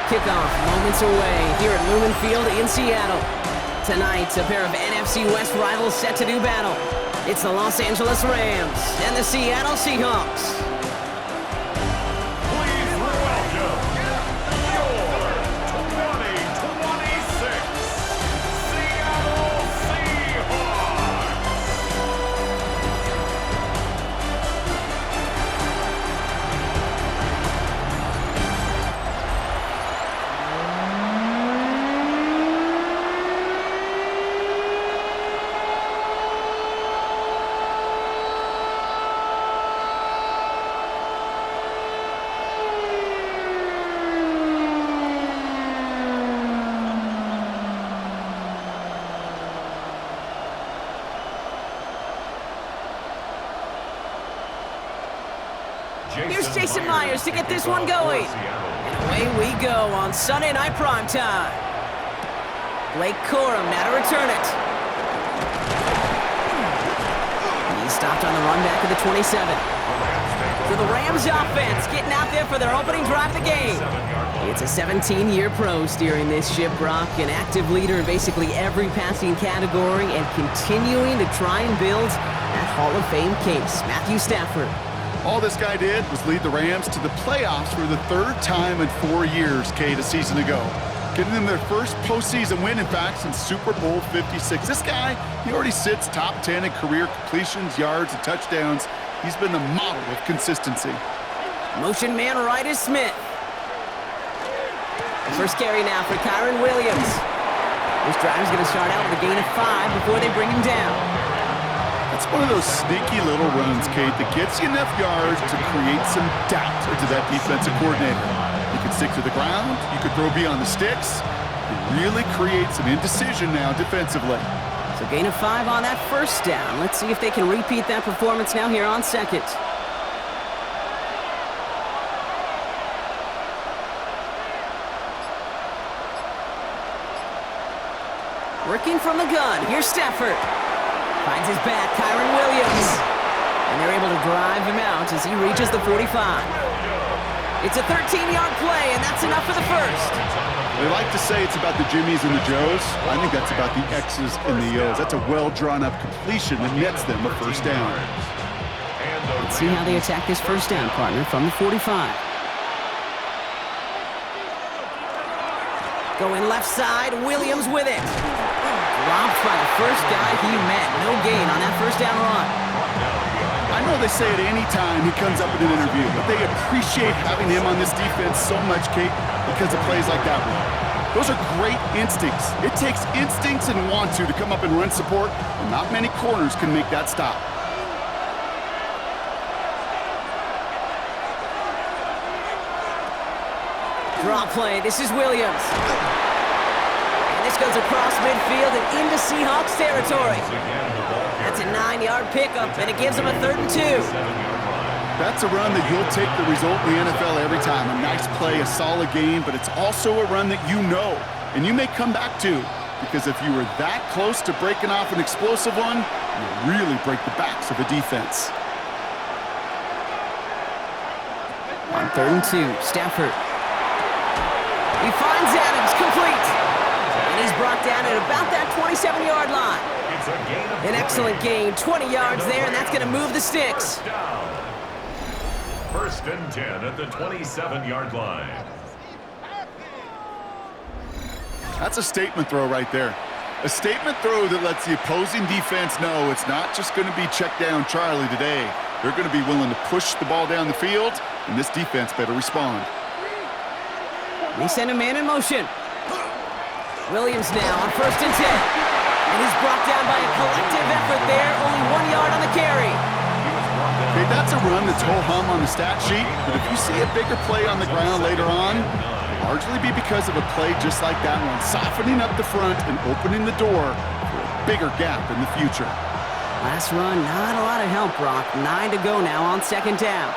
Kickoff moments away here at Lumen Field in Seattle. Tonight, a pair of NFC West rivals set to do battle. It's the Los Angeles Rams and the Seattle Seahawks. Please welcome your 2026 Seattle Seahawks. Here's Jason Myers to get this one going. And away we go on Sunday Night Primetime. Blake Corum now to return it. He stopped on the run back of the 27. For the Rams offense, getting out there for their opening drive of the game. It's a 17-year pro steering this ship, Brock, an active leader in basically every passing category and continuing to try and build that Hall of Fame case. Matthew Stafford. All this guy did was lead the Rams to the playoffs for the third time in 4 years, Kate, a season ago. Getting them their first postseason win, in fact, since Super Bowl 56. This guy, he already sits top 10 in career completions, yards, and touchdowns. He's been the model of consistency. Motion man right is Smith. First carry now for Kyron Williams. This drive is going to start out with a gain of 5 before they bring him down. It's one of those sneaky little runs, Kate, that gets you enough yards to create some doubt into that defensive coordinator. You can stick to the ground, you could throw beyond the sticks. It really creates some indecision now defensively. So gain of 5 on that first down. Let's see if they can repeat that performance now here on second. Working from the gun, here's Stafford. Finds his back, Kyron Williams. And they're able to drive him out as he reaches the 45. It's a 13-yard play, and that's enough for the first. They like to say it's about the Jimmies and the Joes. I think that's about the X's and the O's. That's a well-drawn-up completion that nets them a first down. Let's see how they attack this first down, partner, from the 45. Going left side, Williams with it. Dropped by the first guy he met. No gain on that first down run. I know they say it any time he comes up in an interview, but they appreciate having him on this defense so much, Kate, because of plays like that one. Those are great instincts. It takes instincts and want to come up and run support, and not many corners can make that stop. Draw play. This is Williams. This goes across midfield and into Seahawks territory. That's a 9-yard pickup, and it gives them a 3rd and 2. That's a run that you'll take the result in the NFL every time. A nice play, a solid game, but it's also a run that you know, and you may come back to, because if you were that close to breaking off an explosive one, you really break the backs of a defense. On 3rd and 2, Stafford. He finds Adams, complete. And he's brought down at about that 27-yard line. An excellent gain, 20 yards there, and that's going to move the sticks. First and 10 at the 27-yard line. That's a statement throw right there. A statement throw that lets the opposing defense know it's not just going to be check down Charlie today. They're going to be willing to push the ball down the field, and this defense better respond. They send a man in motion. Williams now on 1st and 10. And he's brought down by a collective effort there. Only 1 yard on the carry. Okay, that's a run that's ho-hum on the stat sheet, but if you see a bigger play on the ground later on, it'll largely be because of a play just like that one, softening up the front and opening the door for a bigger gap in the future. Last run, not a lot of help, Brock. 9 to go now on 2nd down.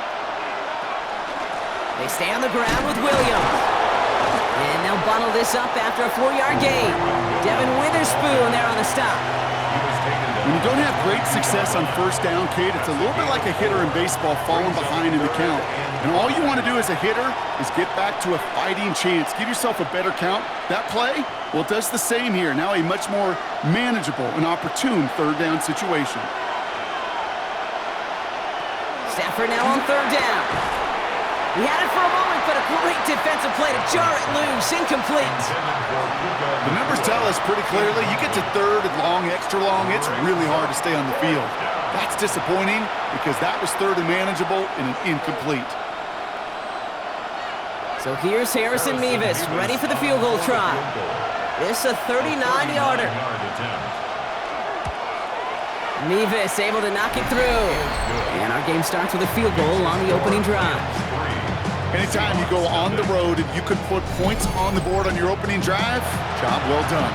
They stay on the ground with Williams. And they'll bundle this up after a 4-yard gain. Devin Witherspoon there on the stop. He was taken When you don't have great success on first down, Kate, it's a little bit like a hitter in baseball falling behind in the count. And all you want to do as a hitter is get back to a fighting chance. Give yourself a better count. That play, well, it does the same here. Now a much more manageable and opportune third down situation. Stafford now on third down. He had it for a moment, but a great defensive play to jar it loose. Incomplete. The numbers tell us pretty clearly, you get to third and long, extra long, it's really hard to stay on the field. That's disappointing because that was third and manageable and an incomplete. So here's Harrison Mevis, ready for the field goal try. This a 39-yarder. Mevis able to knock it through. And our game starts with a field goal on the opening drive. Anytime you go on the road and you can put points on the board on your opening drive, job well done.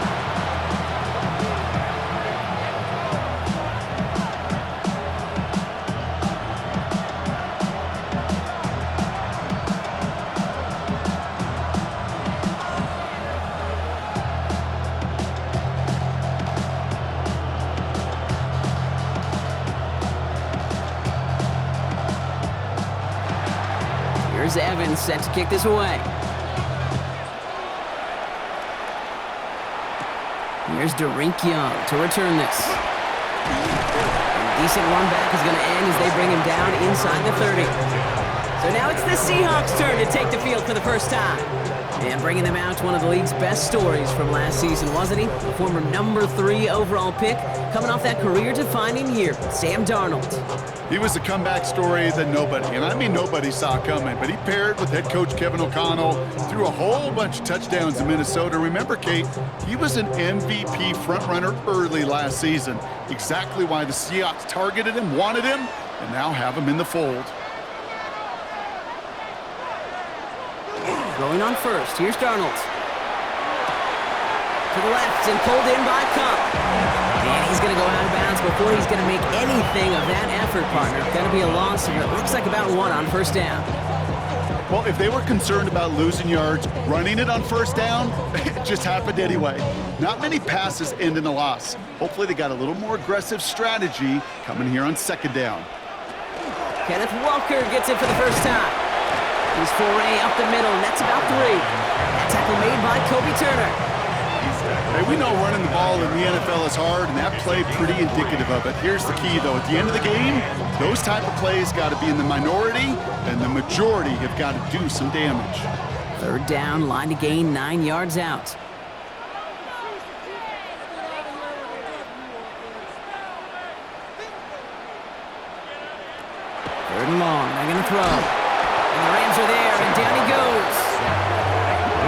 Here's Evans set to kick this away. Here's Derink Young to return this. And a decent run back is going to end as they bring him down inside the 30. So now it's the Seahawks' turn to take the field for the first time. And bringing them out, one of the league's best stories from last season, wasn't he? The former number 3 overall pick, coming off that career-defining year, Sam Darnold. He was a comeback story that nobody, and I mean nobody, saw coming, but he paired with head coach Kevin O'Connell, threw a whole bunch of touchdowns in Minnesota. Remember, Kate, he was an MVP frontrunner early last season. Exactly why the Seahawks targeted him, wanted him, and now have him in the fold. Going on first, here's Darnold. To the left and pulled in by Cup. And he's going to go out of bounds before he's going to make anything of that effort, partner. Going to be a loss here. It looks like about 1 on first down. Well, if they were concerned about losing yards, running it on first down, it just happened anyway. Not many passes end in a loss. Hopefully they got a little more aggressive strategy coming here on second down. Kenneth Walker gets it for the first time. His foray up the middle, and that's about 3. That tackle made by Kobe Turner. Hey, we know running the ball in the NFL is hard, and that play pretty indicative of it. Here's the key, though. At the end of the game, those type of plays got to be in the minority, and the majority have got to do some damage. Third down, line to gain 9 yards out. Third and long, they're going to throw. And the Rams are there, and down he goes.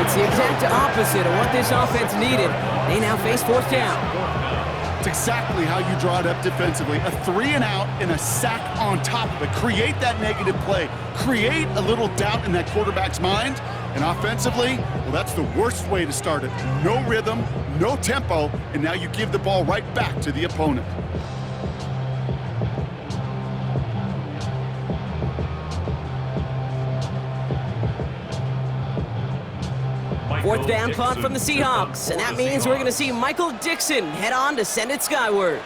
It's the exact opposite of what this offense needed. They now face fourth down. It's exactly how you draw it up defensively. A 3 and out and a sack on top of it. Create that negative play. Create a little doubt in that quarterback's mind. And offensively, well, that's the worst way to start it. No rhythm, no tempo, and now you give the ball right back to the opponent. Fourth down punt from the Seahawks, and that means we're going to see Michael Dixon head on to send it skyward.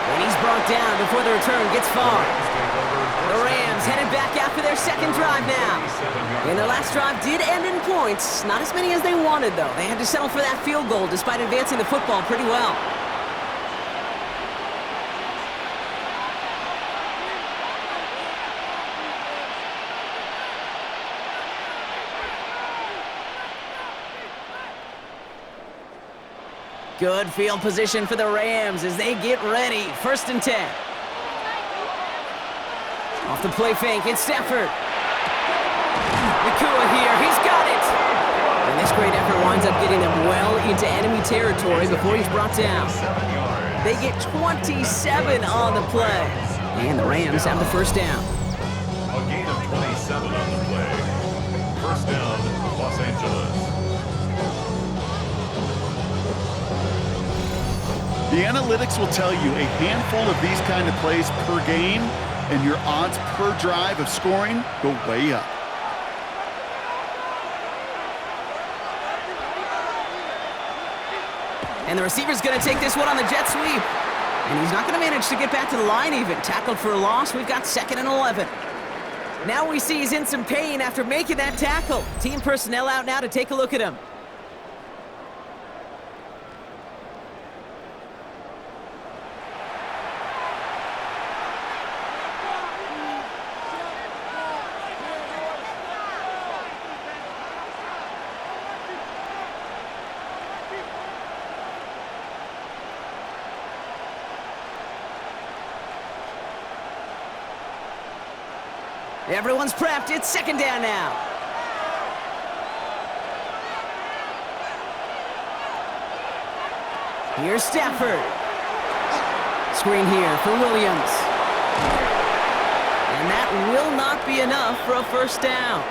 And he's brought down before the return gets far. The Rams headed back after their second drive now. And their last drive did end in points. Not as many as they wanted, though. They had to settle for that field goal despite advancing the football pretty well. Good field position for the Rams as they get ready. 1st and 10. Off the play fake, it's Stafford. Nakua here, he's got it! And this great effort winds up getting them well into enemy territory before he's brought down. They get 27 on the play. And the Rams have the first down. A gain of 27 on the play. First down, Los Angeles. The analytics will tell you a handful of these kind of plays per game, and your odds per drive of scoring go way up. And the receiver's going to take this one on the jet sweep. And he's not going to manage to get back to the line even. Tackled for a loss. We've got 2nd and 11. Now we see he's in some pain after making that tackle. Team personnel out now to take a look at him. Everyone's prepped. It's 2nd down now. Here's Stafford. Screen here for Williams. And that will not be enough for a 1st down.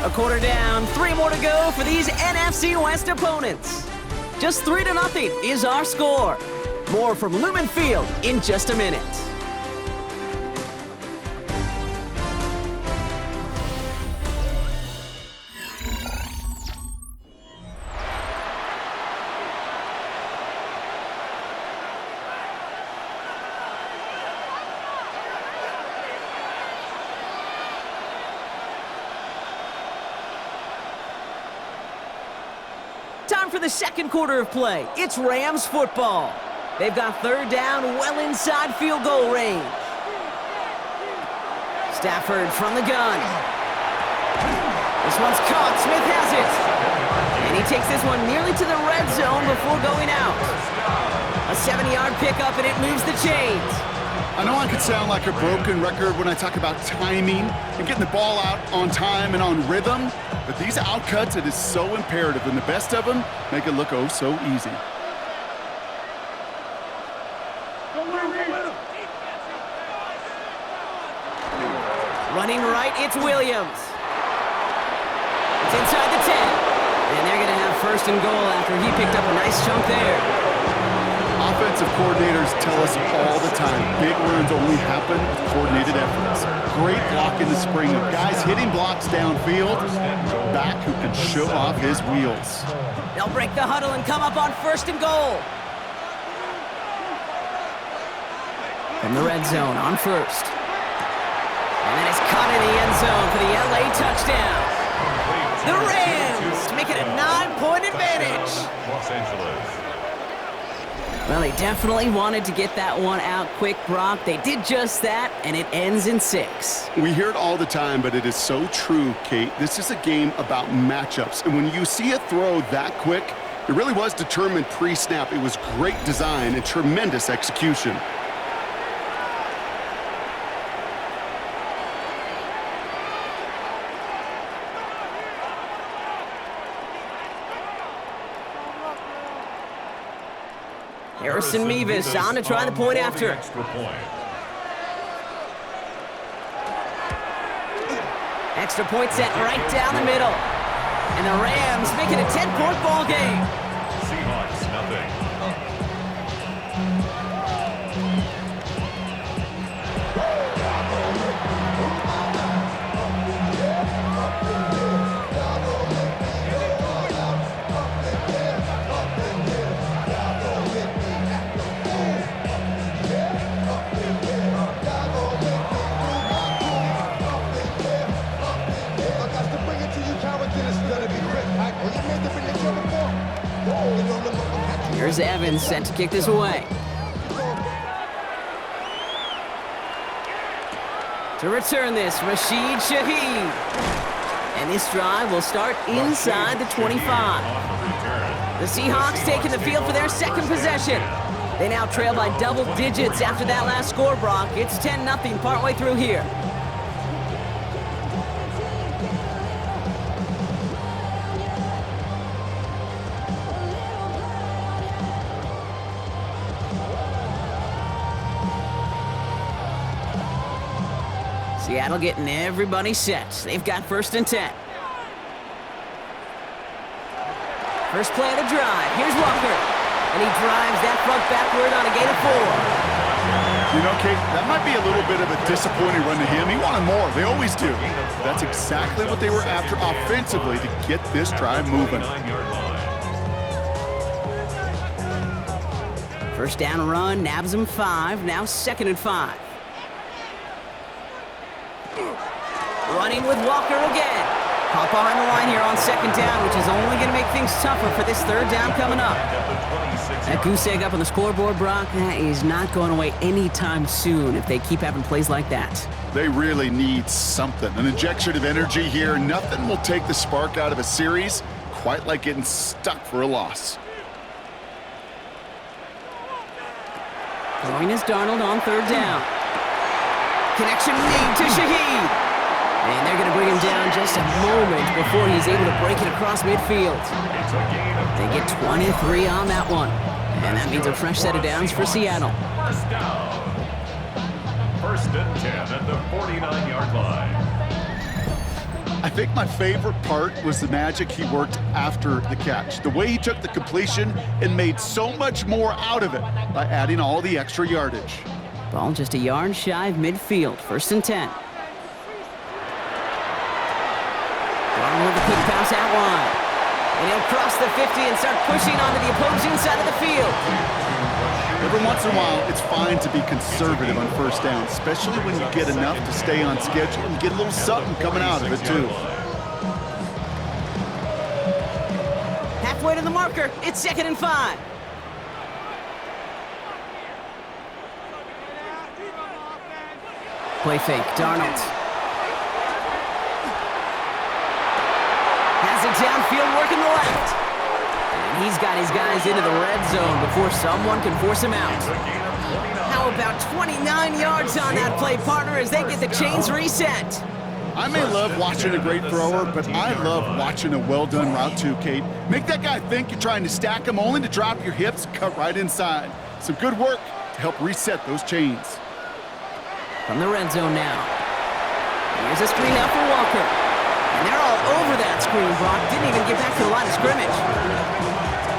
A quarter down, 3 more to go for these NFC West opponents. Just 3-0 is our score. More from Lumen Field in just a minute. Time for the 2nd quarter of play. It's Rams football. They've got 3rd down well inside field goal range. Stafford from the gun. This one's caught. Smith has it. And he takes this one nearly to the red zone before going out. A 70-yard pickup, and it moves the chains. I know I could sound like a broken record when I talk about timing and getting the ball out on time and on rhythm, but these outcuts, it is so imperative, and the best of them make it look oh so easy. Running right, it's Williams. It's inside the 10. And they're going to have 1st and goal after he picked up a nice chunk there. Offensive coordinators tell us all the time, big runs only happen with coordinated efforts. Great block in the spring of guys hitting blocks downfield, back who can show off his wheels. They'll break the huddle and come up on 1st and goal. From the red zone on 1st. And then it's caught in the end zone for the LA touchdown. The Rams make it a 9-point advantage. Los Angeles. Well, they definitely wanted to get that one out quick, Brock. They did just that, and it ends in 6. We hear it all the time, but it is so true, Kate. This is a game about matchups, and when you see a throw that quick, it really was determined pre-snap. It was great design and tremendous execution. Harrison Mevis on to try the point after. Extra point set right down the middle. And the Rams make it a 10-point ball game. Seahawks, nothing. Here's Evans set to kick this away. To return this, Rashid Shaheed. And this drive will start inside the 25. The Seahawks taking the field for their 2nd possession. They now trail by double digits after that last score, Brock. It's 10-0 partway through here. Seattle getting everybody set. They've got 1st and 10. First play of the drive. Here's Walker. And he drives that front backward on a gain of 4. You know, Kate, that might be a little bit of a disappointing run to him. He wanted more. They always do. That's exactly what they were after offensively to get this drive moving. First down run, nabs him 5, now 2nd and 5. Running with Walker again. Hop behind the line here on 2nd down, which is only going to make things tougher for this 3rd down coming up. That goose egg up on the scoreboard, Brock, that is not going away anytime soon if they keep having plays like that. They really need something, an injection of energy here. Nothing will take the spark out of a series quite like getting stuck for a loss. Throwing is Darnold on 3rd down. Connection made to Shaheed. And they're going to bring him down just a moment before he's able to break it across midfield. They get 23 on that one. And that means a fresh set of downs for Seattle. First down. 1st and 10 at the 49-yard line. I think my favorite part was the magic he worked after the catch. The way he took the completion and made so much more out of it by adding all the extra yardage. Ball just a yard shy of midfield. 1st and 10. Darnold with a quick pass out wide. And he'll cross the 50 and start pushing onto the opposing side of the field. Every once in a while, it's fine to be conservative on 1st down, especially when you get enough to stay on schedule and get a little something coming out of it, too. Halfway to the marker, it's 2nd and 5. Play fake, Darnold. Has it downfield, working the left. And he's got his guys into the red zone before someone can force him out. How about 29 yards on that play, partner, as they get the chains reset? I may love watching a great thrower, but I love watching a well-done route too, Kate. Make that guy think you're trying to stack him, only to drop your hips, cut right inside. Some good work to help reset those chains. From the red zone now. Here's a screen out for Walker. And they're all over that screen, Brock. Didn't even get back to the line of scrimmage.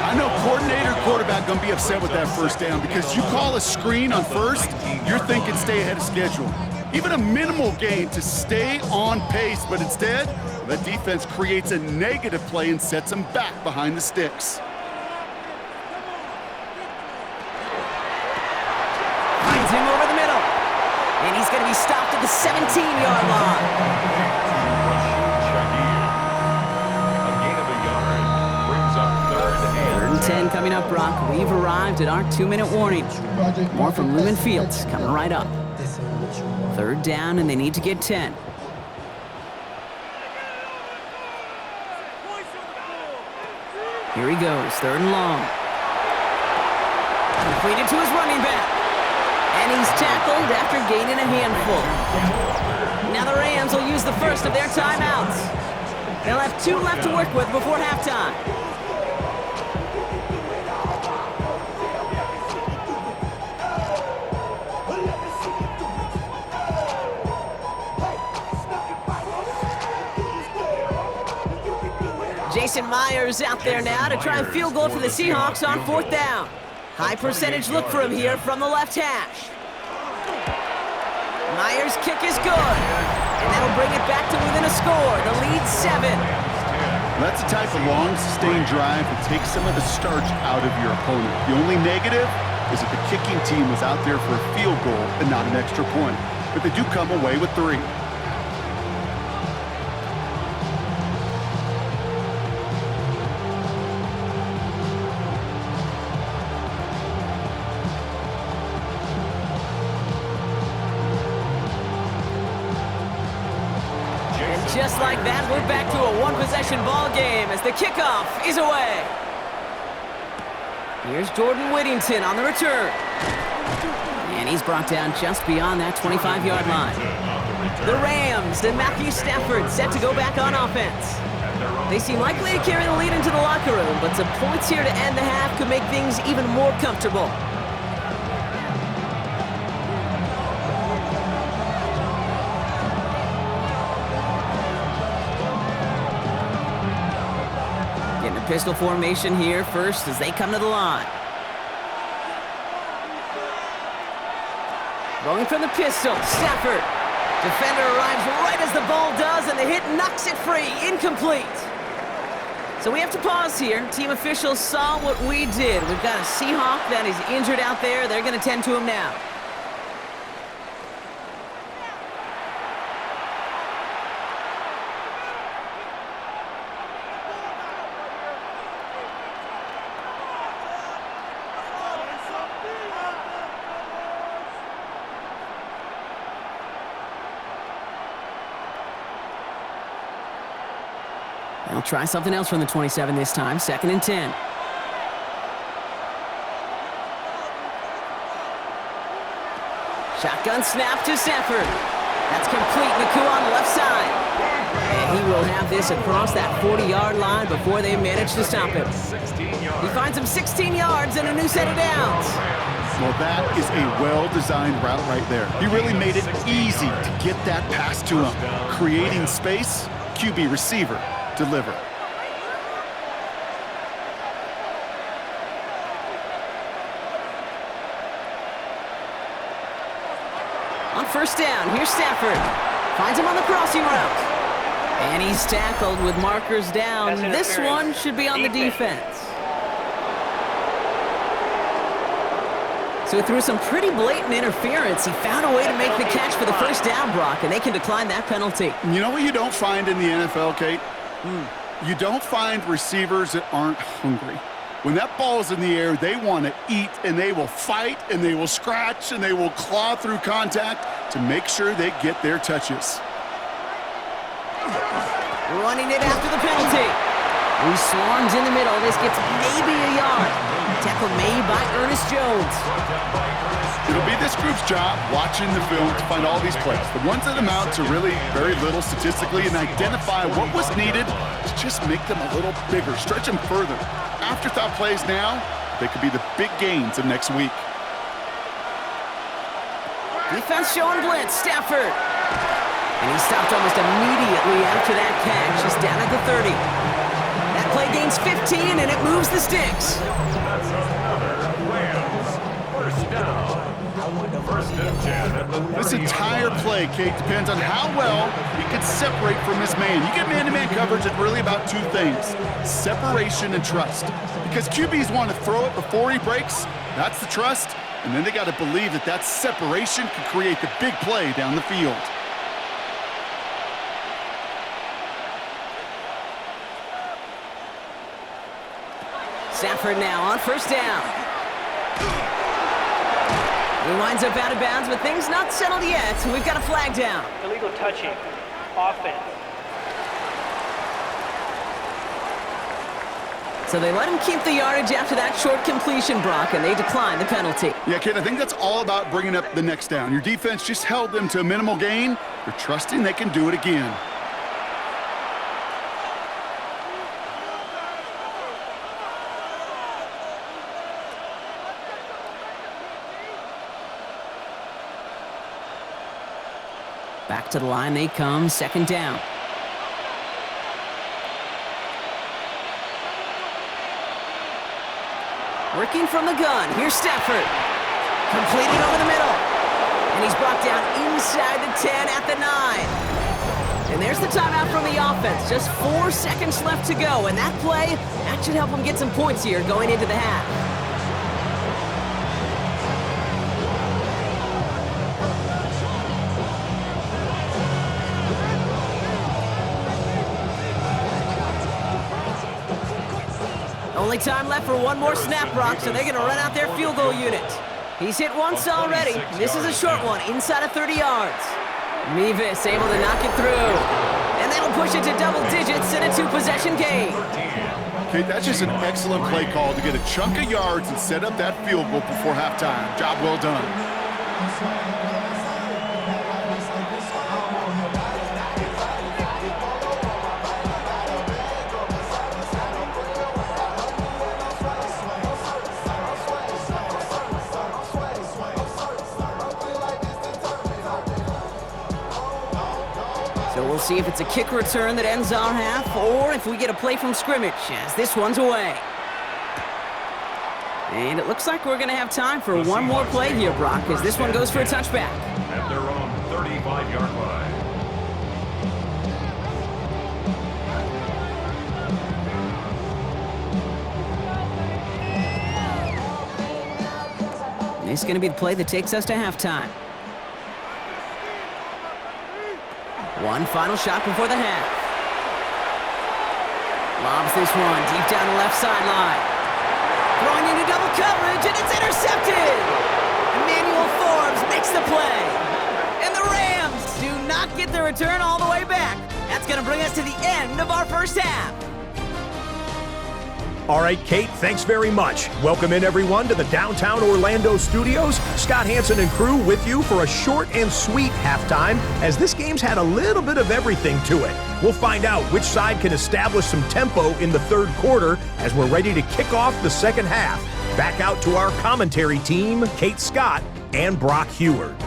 I know coordinator quarterback going to be upset with that 1st down because you call a screen on 1st, you're thinking stay ahead of schedule. Even a minimal gain to stay on pace, but instead, that defense creates a negative play and sets them back behind the sticks. Finds him over the middle. And he's going to be stopped at the 17-yard line. Third and 10 coming up, Brock. We've arrived at our 2-minute warning. More from Lumen Fields coming right up. 3rd down, and they need to get 10. Here he goes, 3rd and long. Completed to his running back. And he's tackled after gaining a handful. Now the Rams will use the first of their timeouts. They'll have 2 left to work with before halftime. Jason Myers out there now to try and field goal for the Seahawks on 4th down. High percentage look for him here from the left hash. Myers' kick is good. And that'll bring it back to within a score. The lead 7. That's the type of long, sustained drive that takes some of the starch out of your opponent. The only negative is that the kicking team was out there for a field goal and not an extra point. But they do come away with 3. Just like that, we're back to a 1-possession ball game as the kickoff is away. Here's Jordan Whittington on the return. And he's brought down just beyond that 25-yard line. The Rams and Matthew Stafford set to go back on offense. They seem likely to carry the lead into the locker room, but some points here to end the half could make things even more comfortable. Pistol formation here first as they come to the line. Going from the pistol, Stafford. Defender arrives right as the ball does, and the hit knocks it free. Incomplete. So we have to pause here. Team officials saw what we did. We've got a Seahawk that is injured out there. They're going to tend to him now. They'll try something else from the 27 this time. 2nd and 10. Shotgun snap to Stafford. That's complete. Naku on the left side. And he will have this across that 40-yard line before they manage to stop him. He finds him 16 yards and a new set of downs. Well, that is a well-designed route right there. He really made it easy to get that pass to him. Creating space, QB receiver. Deliver. On 1st down, here's Stafford. Finds him on the crossing route. And he's tackled with markers down. This one should be on the defense. So through some pretty blatant interference, he found a way to make the catch for the 1st down, Brock, and they can decline that penalty. You know what you don't find in the NFL, Kate? You don't find receivers that aren't hungry. When that ball's in the air, they want to eat, and they will fight, and they will scratch, and they will claw through contact to make sure they get their touches. Running it after the penalty. He swarms in the middle. This gets maybe a yard. Tackle made by Ernest Jones. It'll be this group's job watching the film to find all these plays. The ones that amount to really very little statistically and identify what was needed to just make them a little bigger, stretch them further. Afterthought plays now, they could be the big gains of next week. Defense showing blitz, Stafford. And he stopped almost immediately after that catch. He's down at the 30. That play gains 15, and it moves the sticks. This entire play, Kate, depends on how well he can separate from his man. You get man-to-man coverage, it's really about two things, separation and trust. Because QBs want to throw it before he breaks, that's the trust, and then they got to believe that that separation can create the big play down the field. Stafford now on 1st down. He winds up out of bounds, but things not settled yet. We've got a flag down. Illegal touching. Offense. So they let him keep the yardage after that short completion, Brock, and they decline the penalty. Yeah, Kate, I think that's all about bringing up the next down. Your defense just held them to a minimal gain. They're trusting they can do it again. Back to the line they come, 2nd down. Working from the gun, here's Stafford. Completed over the middle. And he's brought down inside the 10 at the 9. And there's the timeout from the offense. Just 4 seconds left to go. And that play, that should help them get some points here going into the half. Only time left for one more snap, Brock, so they're going to run out their field goal unit. He's hit once already. This is a short one, inside of 30 yards. Mevis able to knock it through. And that'll push it to double digits in a 2-possession game. Okay, that's just an excellent play call to get a chunk of yards and set up that field goal before halftime. Job well done. So we'll see if it's a kick return that ends our half, or if we get a play from scrimmage, as this one's away. And it looks like we're going to have time for one more play here, Brock, as this one goes for a touchback. At their own 35-yard line. This is going to be the play that takes us to halftime. One final shot before the half. Lobs this one deep down the left sideline. Throwing into double coverage, and it's intercepted! Emmanuel Forbes makes the play. And the Rams do not get the return all the way back. That's going to bring us to the end of our first half. All right, Kate, thanks very much. Welcome in, everyone, to the downtown Orlando studios. Scott Hansen and crew with you for a short and sweet halftime, as this game's had a little bit of everything to it. We'll find out which side can establish some tempo in the third quarter as we're ready to kick off the second half. Back out to our commentary team, Kate Scott and Brock Heward.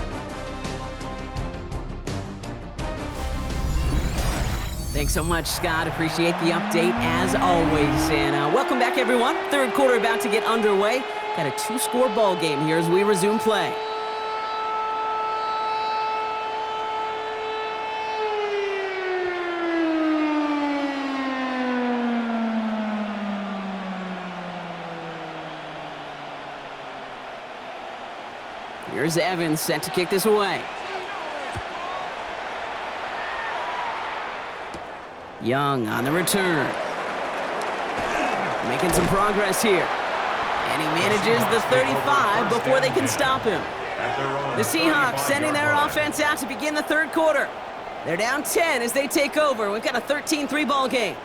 Thanks so much, Scott. Appreciate the update as always. And welcome back, everyone. Third quarter about to get underway. Got a 2-score ball game here as we resume play. Here's Evans set to kick this away. Young on the return. Making some progress here. And he manages the 35 before they can stop him. The Seahawks sending their offense out to begin the third quarter. They're down 10 as they take over. We've got a 13-3 ball game.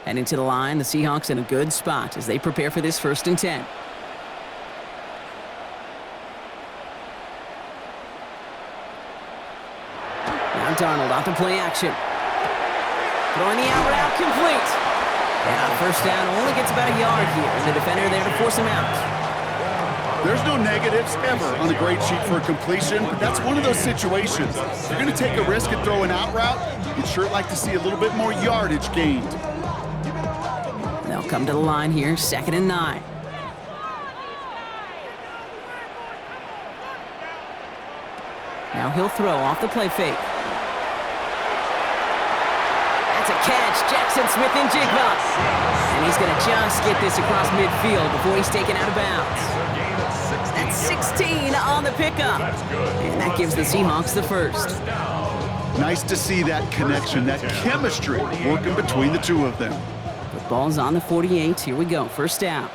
Heading to the line, the Seahawks in a good spot as they prepare for this 1st and 10. Now Darnold off the play action. Throwing the out route complete. And on first down, only gets about a yard here, and the defender there to force him out. There's no negatives ever on the grade sheet for a completion, but that's one of those situations. If you're going to take a risk and throw an out route, you'd sure like to see a little bit more yardage gained. They'll come to the line here, 2nd and 9. Now he'll throw off the play fake. That's a catch, Jackson Smith-Njigba. And he's going to just get this across midfield before he's taken out of bounds. That's 16 on the pickup. And that gives the Seahawks the first. Nice to see that connection, that chemistry working between the two of them. Ball's on the 48. Here we go. First down.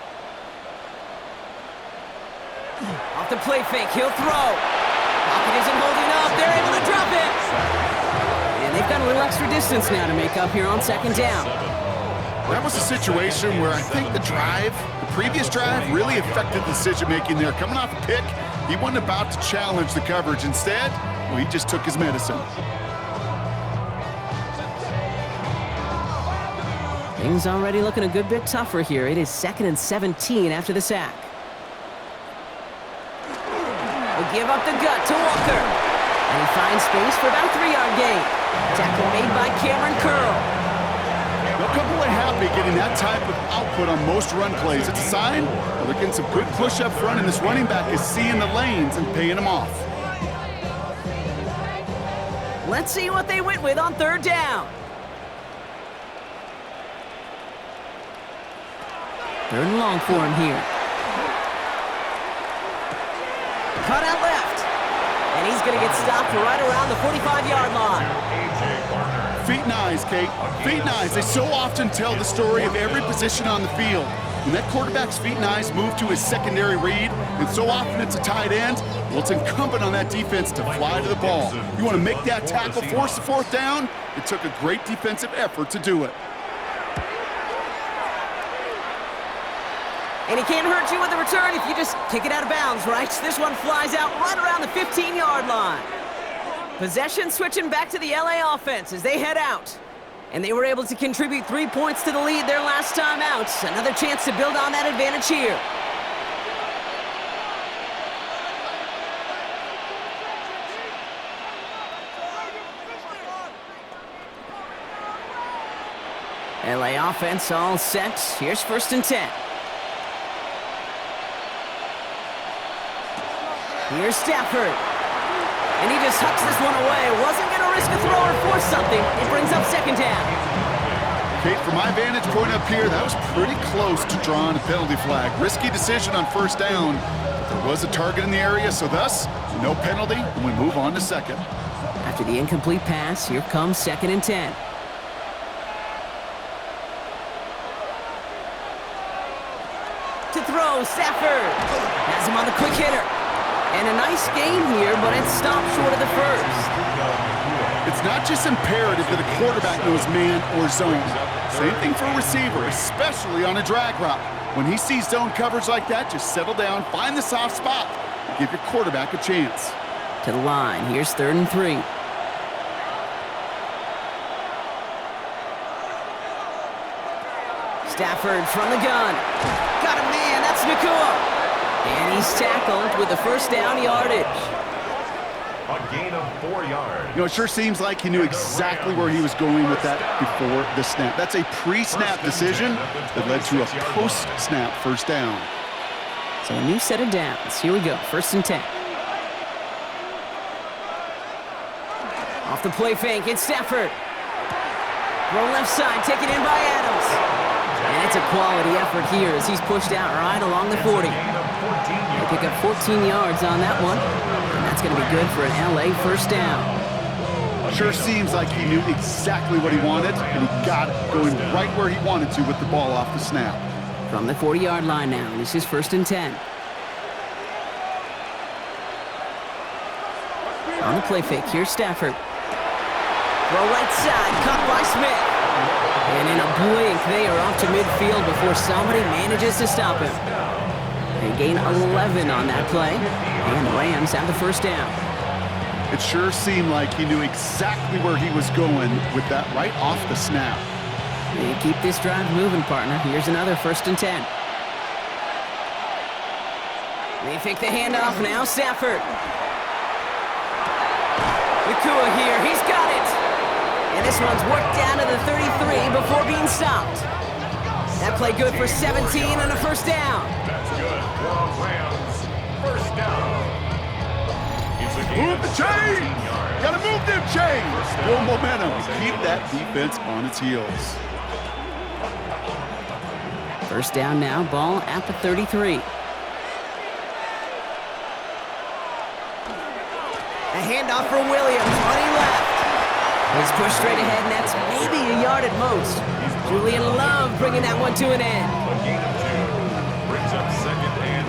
Off the play fake. He'll throw. Pocket isn't holding up. They're able to drop it. And they've got a little extra distance now to make up here on 2nd down. That was a situation where I think the previous drive, really affected decision-making there. Coming off a pick, he wasn't about to challenge the coverage. Instead, well, he just took his medicine. Things already looking a good bit tougher here. It is 2nd and 17 after the sack. Will give up the gut to Walker. And he finds space for about a 3-yard gain. Tackle made by Cameron Curl. They'll come away happy getting that type of output on most run plays. It's a sign they're getting some good push up front, and this running back is seeing the lanes and paying them off. Let's see what they went with on 3rd down. 3rd and long for him here. Cut out left. And he's going to get stopped right around the 45-yard line. Feet and eyes, Kate. Feet and eyes. They so often tell the story of every position on the field. When that quarterback's feet and eyes move to his secondary read, and so often it's a tight end, well, it's incumbent on that defense to fly to the ball. You want to make that tackle, force the 4th down? It took a great defensive effort to do it. And he can't hurt you with the return if you just kick it out of bounds, right? This one flies out right around the 15-yard line. Possession switching back to the LA offense as they head out. And they were able to contribute 3 points to the lead their last time out. Another chance to build on that advantage here. LA offense all set. Here's 1st and 10. Here's Stafford. And he just Evans tucks this one away. Wasn't going to risk a throw or force something. It brings up second down. Kate, from my vantage point up here, that was pretty close to drawing a penalty flag. Risky decision on first down. There was a target in the area, so thus, no penalty, and we move on to second. After the incomplete pass, here comes 2nd and 10. To throw, Stafford. Has him on the quick hitter. And a nice gain here, but it's stopped short of the first. It's not just imperative that a quarterback knows man or zone. Same thing for a receiver, especially on a drag route. When he sees zone coverage like that, just settle down, find the soft spot, and give your quarterback a chance. To the line, here's 3rd and 3. Stafford from the gun. Got a man, that's Nakua. And he's tackled with the first down yardage. A gain of 4 yards. You know, it sure seems like he knew exactly where he was going with that before the snap. That's a pre-snap decision that led to a post-snap first down. So a new set of downs. Here we go, 1st and 10. Off the play fake, it's Stafford. Throw left side, taken in by Adams. And it's a quality effort here as he's pushed out right along the 40. They pick up 14 yards on that one. And that's going to be good for an LA first down. Sure seems like he knew exactly what he wanted, and he got it, going right where he wanted to with the ball off the snap. From the 40-yard line now, this is 1st and 10. On the play fake, here's Stafford. Throw right side, caught by Smith. And in a blink, they are off to midfield before somebody manages to stop him. They gain 11 on that play, and the Rams have the first down. It sure seemed like he knew exactly where he was going with that right off the snap. They keep this drive moving, partner. Here's another 1st and 10. They fake the handoff now, Stafford. Nakua here, he's got it! And this one's worked down to the 33 before being stopped. That play good for 17 and a first down. That's good for a Rams first down. It's a gain Move of the chain! 17 yards. Gotta move them chains! Build momentum and keep that defense on its heels. First down now, ball at the 33. A handoff for Williams, running left. He's pushed straight ahead, and that's maybe a yard at most. Julian Love bringing that one to an end. A gain of 2 brings up 2nd and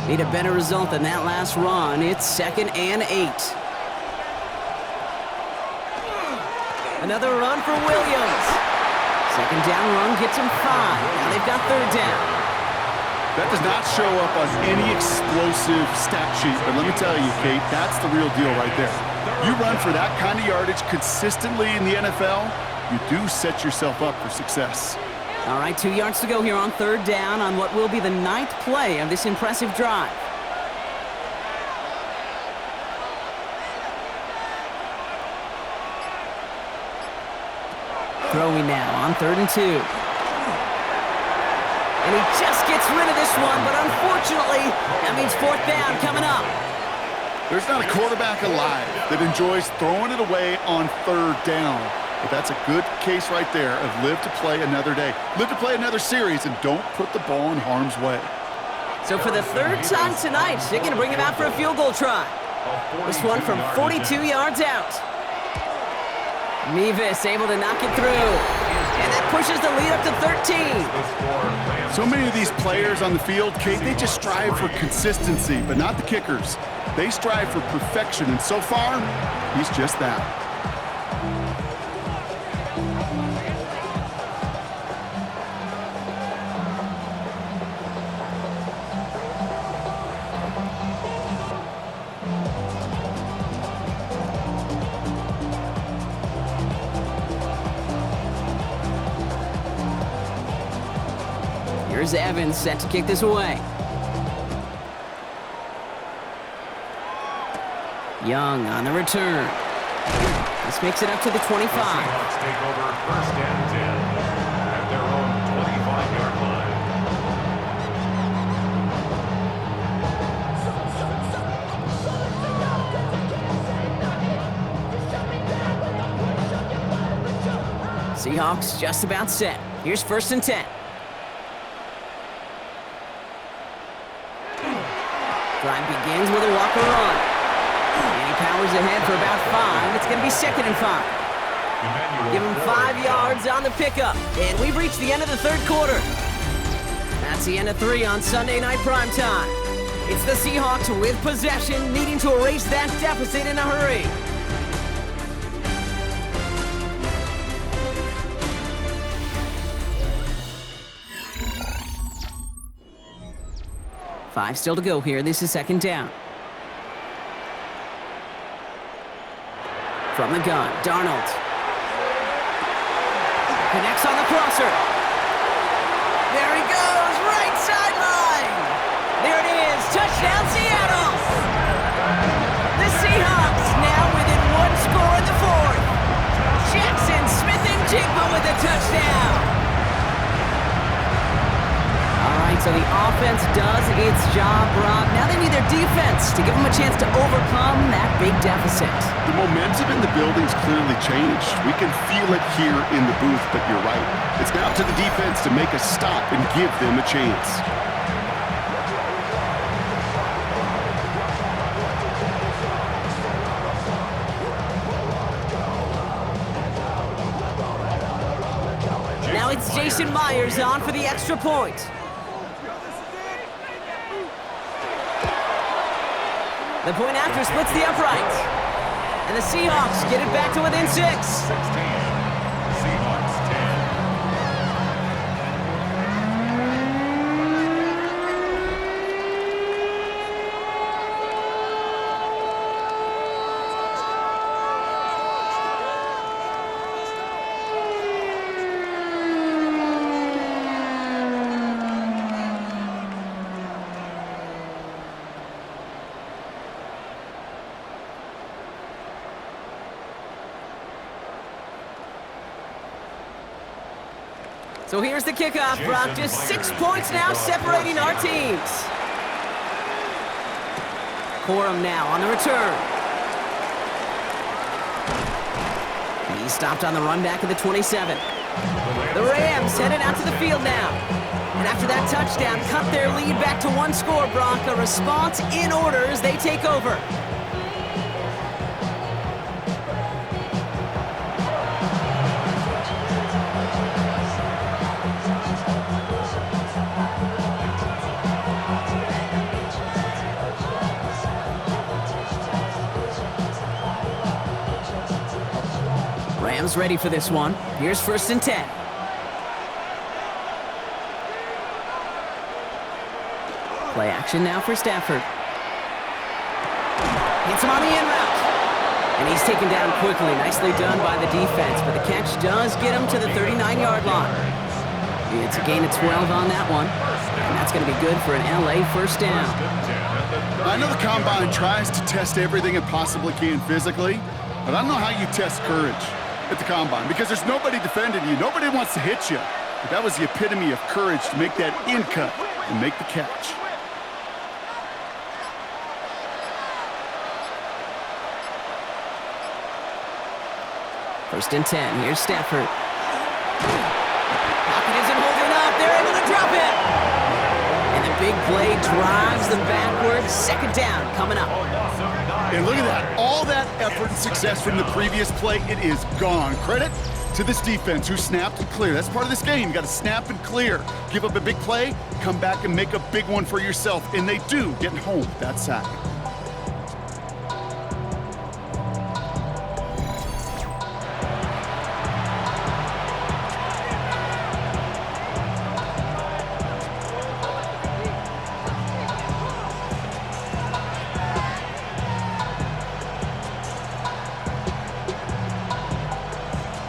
8. Need a better result than that last run. It's 2nd and 8. Another run for Williams. 2nd down run gets him 5. Now they've got 3rd down. That does not show up on any explosive stat sheet, but let me tell you, Kate, that's the real deal right there. You run for that kind of yardage consistently in the NFL, you do set yourself up for success. All right, 2 yards to go here on 3rd down on what will be the 9th play of this impressive drive. Throwing now on 3rd and 2. And he just gets rid of this one, but unfortunately, that means 4th down coming up. There's not a quarterback alive that enjoys throwing it away on 3rd down. But that's a good case right there of live to play another day. Live to play another series and don't put the ball in harm's way. So for the 3rd time tonight, they're going to bring him out for a field goal try. This one from 42 yards out. Mevis able to knock it through. And that pushes the lead up to 13. So many of these players on the field, Kate, they just strive for consistency, but not the kickers. They strive for perfection, and so far, he's just that. Here's Evans set to kick this away. Young on the return. This makes it up to the 25. Seahawks take over 1st and 10 at their own 25-yard line. Seahawks just about set. Here's 1st and 10. Drive begins with a walker run. And he powers ahead for about 5. It's going to be 2nd and 5. Give him 5 yards on the pickup. And we've reached the end of the 3rd quarter. That's the end of 3 on Sunday Night Primetime. It's the Seahawks with possession, needing to erase that deficit in a hurry. Five still to go here. This is 2nd down. From the gun, Darnold. Connects on the crosser. There he goes, right sideline. There it is, touchdown Seattle. The Seahawks now within 1 score in the 4th. Jackson, Smith, and Jigba with a touchdown. So the offense does its job, Rob. Now they need their defense to give them a chance to overcome that big deficit. The momentum in the building's clearly changed. We can feel it here in the booth, but you're right. It's now to the defense to make a stop and give them a chance. Now it's Jason Myers on for the extra point. The point after splits the upright. And the Seahawks get it back to within 6. 16. Seahawks 10. So here's the kickoff, Brock. Just 6 points now separating our teams. Corum now on the return. He's stopped on the run back of the 27. The Rams headed out to the field now. And after that touchdown, cut their lead back to 1 score, Brock. A response in order as they take over. Rams ready for this one. Here's 1st and 10. Play action now for Stafford. Hits him on the in route. And he's taken down quickly. Nicely done by the defense, but the catch does get him to the 39-yard line. It's a gain of 12 on that one. And that's going to be good for an LA 1st down. I know the Combine tries to test everything it possibly can physically, but I don't know how you test courage at the Combine, because there's nobody defending you. Nobody wants to hit you. But that was the epitome of courage to make that in cut and make the catch. First and 10. Here's Stafford. Pocket isn't holding up. They're able to drop it. And the big play drives them backwards. 2nd down coming up. And look at that. All that effort and success from the previous play, it is gone. Credit to this defense who snapped and cleared. That's part of this game. You got to snap and clear. Give up a big play, come back and make a big one for yourself. And they do, getting home with that sack.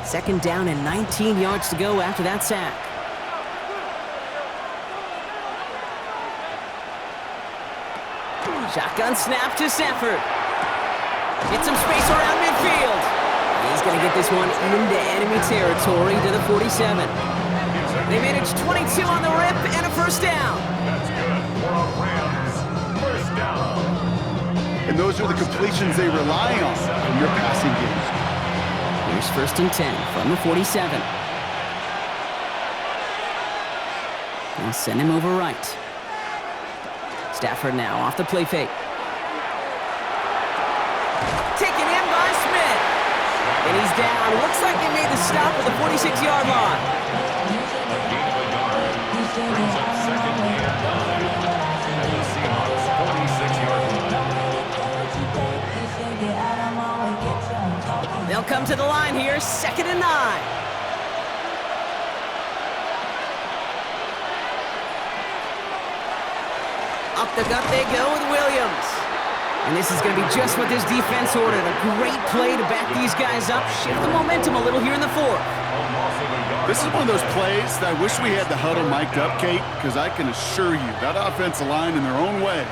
Second down and 19 yards to go after that sack. Shotgun snap to Stafford. Get some space around midfield. He's going to get this one into enemy territory to the 47. They managed 22 on the rip and a 1st down. That's good for a Rams 1st down. And those are the completions they rely on in your passing game. Here's 1st and 10 from the 47. They'll send him over right. Stafford now off the play fake. Taken in by Smith. And he's down. Looks like they made the stop at the 46-yard line. A gain of a yard brings up 2nd and 9 at the Seahawks 46-yard line. They'll come to the line here, 2nd and 9. Up the gut they go with Williams. And this is going to be just what this defense ordered. A great play to back these guys up, shift the momentum a little here in the 4th. This is one of those plays that I wish we had the huddle mic'd up, Kate, because I can assure you that offensive line in their own way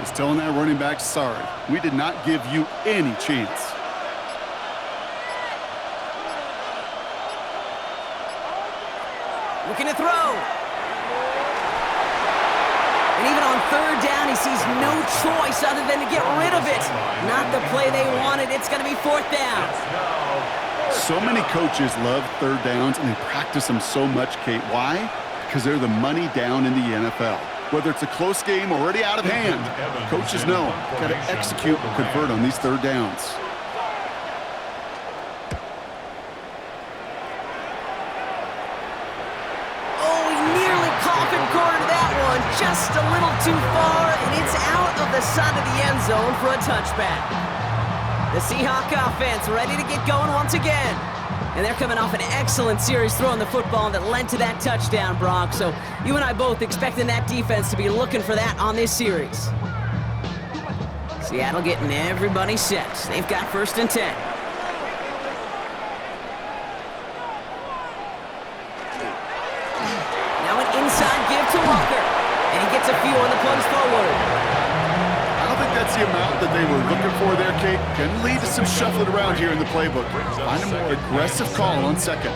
is telling that running back, sorry, we did not give you any chance. Looking to throw. And even on 3rd down, he sees no choice other than to get rid of it. Not the play they wanted. It's going to be 4th down. So many coaches love 3rd downs, and they practice them so much, Kate. Why? Because they're the money down in the NFL. Whether it's a close game already out of hand, coaches know, got to execute and convert on these 3rd downs. Just a little too far, and it's out of the side of the end zone for a touchback. The Seahawks offense ready to get going once again. And they're coming off an excellent series throwing the football that led to that touchdown, Brock. So you and I both expecting that defense to be looking for that on this series. Seattle getting everybody set. They've got 1st and 10. Now an inside give to Walker. And he gets a few on the plunge forward. I don't think that's the amount that they were looking for there, Kate. Can lead to some shuffling around here in the playbook. Find a more aggressive call on 2nd.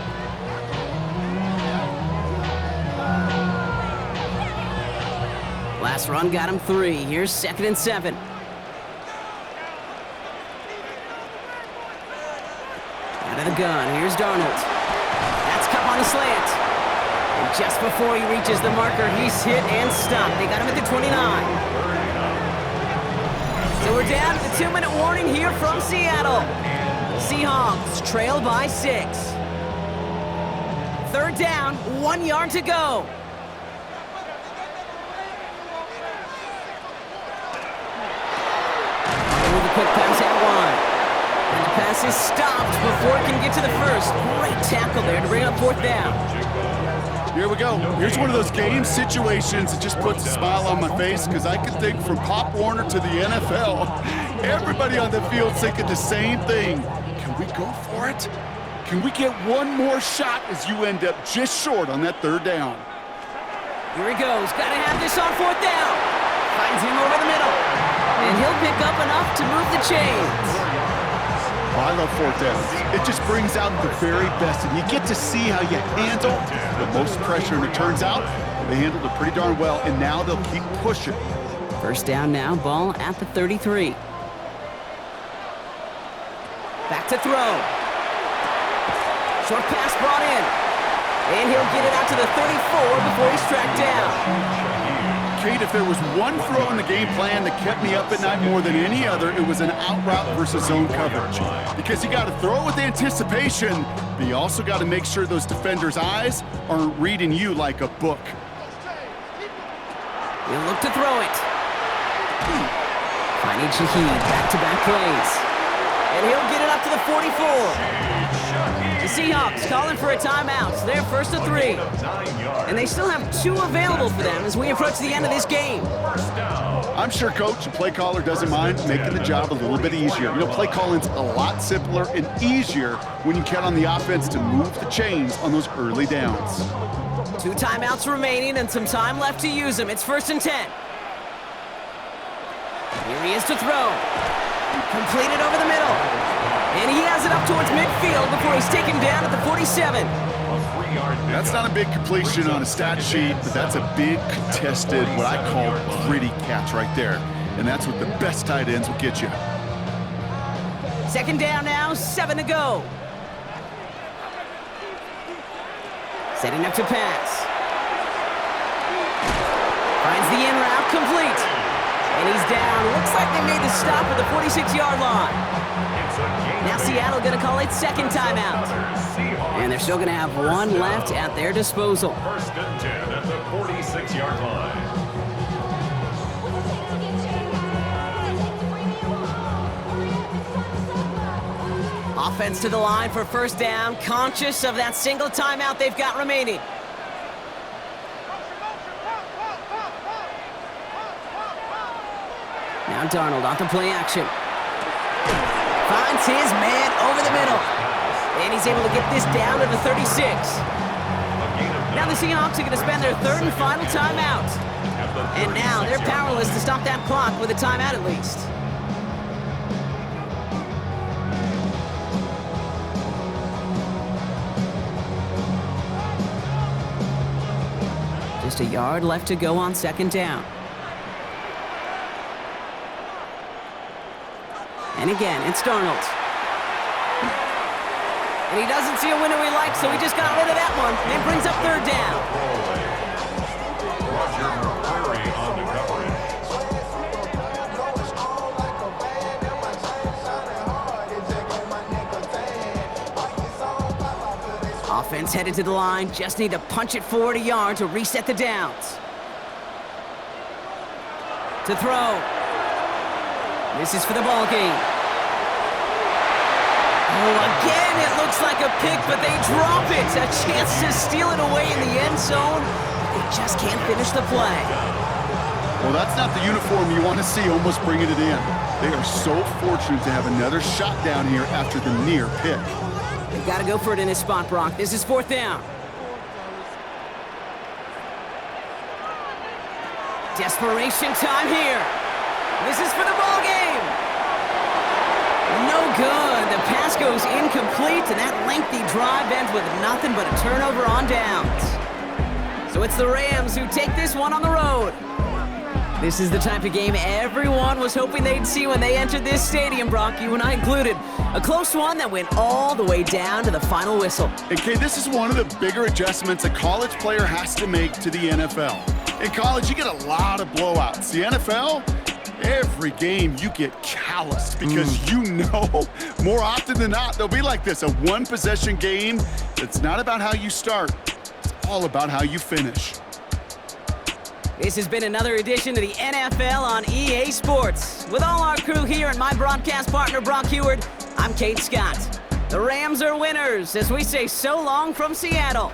Last run got him 3. Here's 2nd and 7. Out of the gun. Here's Darnold. That's Cup on the slant. And just before he reaches the marker, he's hit and stopped. They got him at the 29. So we're down to the 2-minute warning here from Seattle. Seahawks trail by 6. 3rd down, 1 yard to go. With a quick pass out wide. And the pass is stopped before it can get to the 1st. Great tackle there to bring up 4th down. Here we go. Here's one of those game situations that just puts a smile on my face because I can think from Pop Warner to the NFL, everybody on the field's thinking the same thing. Can we go for it? Can we get one more shot as you end up just short on that 3rd down? Here he goes. Got to have this on 4th down. Finds him over the middle. And he'll pick up enough to move the chains. Oh, I love 4th downs. It just brings out the very best, and you get to see how you handle the most pressure, and it turns out they handled it pretty darn well, and now they'll keep pushing. 1st down now, ball at the 33. Back to throw. Short pass brought in. And he'll get it out to the 34 before he's tracked down. Kate, if there was one throw in the game plan that kept me up at night more than any other, it was an out route versus zone coverage. Because you got to throw it with anticipation, but you also got to make sure those defenders' eyes aren't reading you like a book. He'll look to throw it. Finding Shaheed, back-to-back plays. And he'll get it up to the 44. The Seahawks calling for a timeout. They're 1st and 3. And they still have 2 available for them as we approach the end of this game. I'm sure coach and play caller doesn't mind making the job a little bit easier. You know, play calling's a lot simpler and easier when you count on the offense to move the chains on those early downs. 2 timeouts remaining and some time left to use them. It's 1st and 10. Here he is to throw. Completed over the middle. And he has it up towards midfield before he's taken down at the 47. That's not a big completion on a stat sheet, but that's a big contested, what I call gritty catch right there. And that's what the best tight ends will get you. 2nd down now, 7 to go. Setting up to pass. complete. And he's down. Looks like they made the stop at the 46-yard line. Now Seattle going to call it second timeout. And they're still going to have one left at their disposal. First and 10 at the 46-yard line. Offense to the line for first down, conscious of that single timeout they've got remaining. Now Darnold on the play action. Finds his man over the middle. And he's able to get this down to the 36. Now the Seahawks are going to spend their third and final timeout. And now they're powerless to stop that clock with a timeout at least. Just a yard left to go on second down. And again, it's Darnold. And he doesn't see a window he likes, so he just got rid of that one. And brings up third down. Offense headed to the line. Just need to punch it forward a yard to reset the downs. To throw. This is for the ball game. Oh, again, it looks like a pick, but they drop it. A chance to steal it away in the end zone. They just can't finish the play. Well, that's not the uniform you want to see almost bringing it in. They are so fortunate to have another shot down here after the near pick. They've got to go for it in this spot, Brock. This is fourth down. Desperation time here. This is for the ball game. No good. The pass goes incomplete, and that lengthy drive ends with nothing but a turnover on downs. So it's the Rams who take this one on the road. This is the type of game everyone was hoping they'd see when they entered this stadium, Brock, you and I included. A close one that went all the way down to the final whistle. And Kay, this is one of the bigger adjustments a college player has to make to the NFL. In college, you get a lot of blowouts. The NFL, every game you get calloused because you know more often than not they'll be like this, a one-possession game. It's not about how you start. It's all about how you finish. This has been another edition of the NFL on EA Sports. With all our crew here and my broadcast partner, Brock Heward, I'm Kate Scott. The Rams are winners as we say so long from Seattle.